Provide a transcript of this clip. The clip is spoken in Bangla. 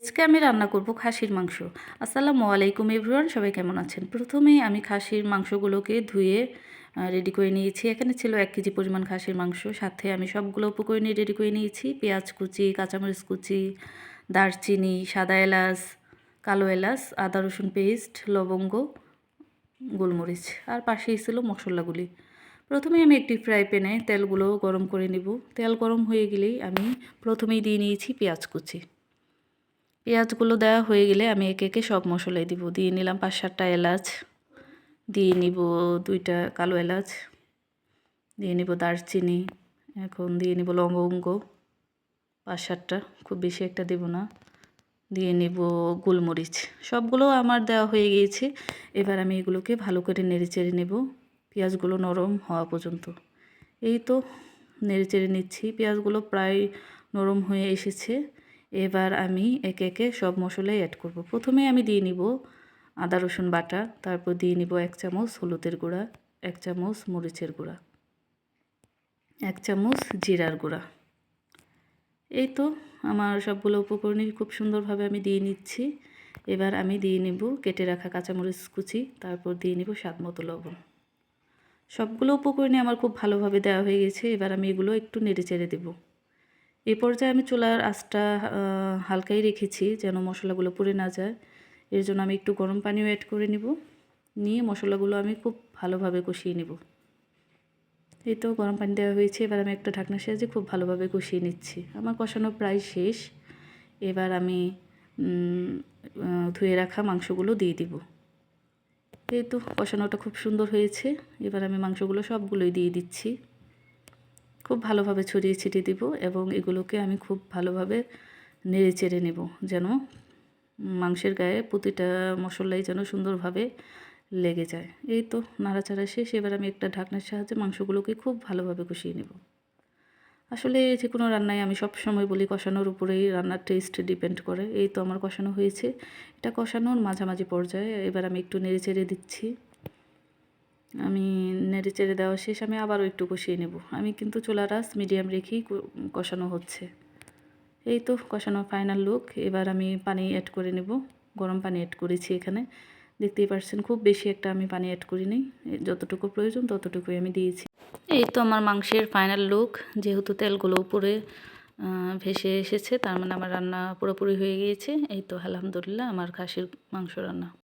আজকে আমি রান্না করব খাসির মাংস। আসসালামু আলাইকুম এভরিওয়ান, সবাই কেমন আছেন? প্রথমেই আমি খাসির মাংসগুলোকে ধুয়ে রেডি করে নিয়েছি। এখানে ছিল 1 কেজি পরিমাণ খাসির মাংস। সাথে আমি সবগুলো উপকরণ রেডি করে নিয়েছি। পেঁয়াজ কুচি, কাঁচামরিচ কুচি, দারচিনি, সাদা এলাচ, কালো এলাচ, আদা রসুন পেস্ট, লবঙ্গ, গোলমরিচ। আর পাশেই ছিল মশলাগুলি। প্রথমেই আমি একটি ফ্রাই প্যানে তেলগুলো গরম করে নিব। তেল গরম হয়ে গেলেই আমি প্রথমেই দিয়ে নিয়েছি পেঁয়াজ কুচি। পেঁয়াজগুলো দেওয়া হয়ে গেলে আমি একে একে সব মশলাই দিব। দিয়ে নিলাম 5-7টা এলাচ, দিয়ে নিব 2টা কালো এলাচ, দিয়ে নিব দারচিনি, এখন দিয়ে নিব লবঙ্গ 5-7টা, খুব বেশি একটা দেব না, দিয়ে নিব গোলমরিচ। সবগুলো আমার দেওয়া হয়ে গিয়েছে। এবার আমি এগুলোকে ভালো করে নেড়েচেড়ে নেব পেঁয়াজগুলো নরম হওয়া পর্যন্ত। এই তো নেড়েচেড়ে নিচ্ছি, পেঁয়াজগুলো প্রায় নরম হয়ে এসেছে। এবার আমি একে একে সব মশলাই অ্যাড করব। প্রথমে আমি দিয়ে নিব আদা রসুন বাটা, তারপর দিয়ে নিব 1 চামচ হলুদের গুঁড়া, 1 চামচ মরিচের গুঁড়া, 1 চামচ জিরার গুঁড়া। এই তো আমার সবগুলো উপকরণই খুব সুন্দরভাবে আমি দিয়ে নিচ্ছি। এবার আমি দিয়ে নিব কেটে রাখা কাঁচামরিচ কুচি, তারপর দিয়ে নিব স্বাদমতো লবণ। সবগুলো উপকরণই আমার খুব ভালোভাবে দেওয়া হয়ে গেছে। এবার আমি এগুলো একটু নেড়েচেড়ে দেব। এই পর্যায়ে আমি চুলার আঁচটা হালকাই রেখেছি যেন মশলাগুলো পুড়ে না যায়। এর জন্য আমি একটু গরম পানিও অ্যাড করে নিব। নিয়ে মশলাগুলো আমি খুব ভালোভাবে কষিয়ে নিব। এই তো গরম পানি দেওয়া হয়েছে। এবার আমি একটা ঢাকনার সাহায্যে খুব ভালোভাবে কষিয়ে নিচ্ছি। আমার কষানো প্রায় শেষ। এবার আমি ধুয়ে রাখা মাংসগুলো দিয়ে দিব। এই তো কষানোটা খুব সুন্দর হয়েছে। এবার আমি মাংসগুলো সবগুলোই দিয়ে দিচ্ছি। খুব ভালোভাবে ছড়িয়ে ছিটিয়ে দিব এবং এগুলোকে আমি খুব ভালোভাবে নেড়ে চেড়ে নেব যেন মাংসের গায়ে প্রতিটা মশলাই যেন সুন্দরভাবে লেগে যায়। এই তো নাড়াচাড়া শেষ। এবার আমি একটা ঢাকনার সাহায্যে মাংসগুলোকে খুব ভালোভাবে কষিয়ে নেব। আসলে যে কোনো রান্নায় আমি সব সময় বলি কষানোর উপরেই রান্নার টেস্ট ডিপেন্ড করে। এই তো আমার কষানো হয়েছে। এটা কষানোর মাঝামাঝি পর্যায়ে এবার আমি একটু নেড়ে চেড়ে দিচ্ছি। আমি নেড়েচেড়ে দেওয়া শেষ। আমি আবারও একটু কষিয়ে নেব। আমি কিন্তু চুলার আঁচ মিডিয়াম রেখেই কষানো হচ্ছে। এই তো কষানো ফাইনাল লুক। এবার আমি পানি অ্যাড করে নেব। গরম পানি অ্যাড করেছি এখানে, দেখতেই পাচ্ছেন খুব বেশি একটা আমি পানি অ্যাড করিনি, যতটুকু প্রয়োজন ততটুকুই আমি দিয়েছি। এই তো আমার মাংসের ফাইনাল লুক। যেহেতু তেলগুলো উপরে ভেসে এসেছে, তার মানে আমার রান্না পুরোপুরি হয়ে গিয়েছে। এই তো আলহামদুলিল্লাহ আমার খাসির মাংস রান্না।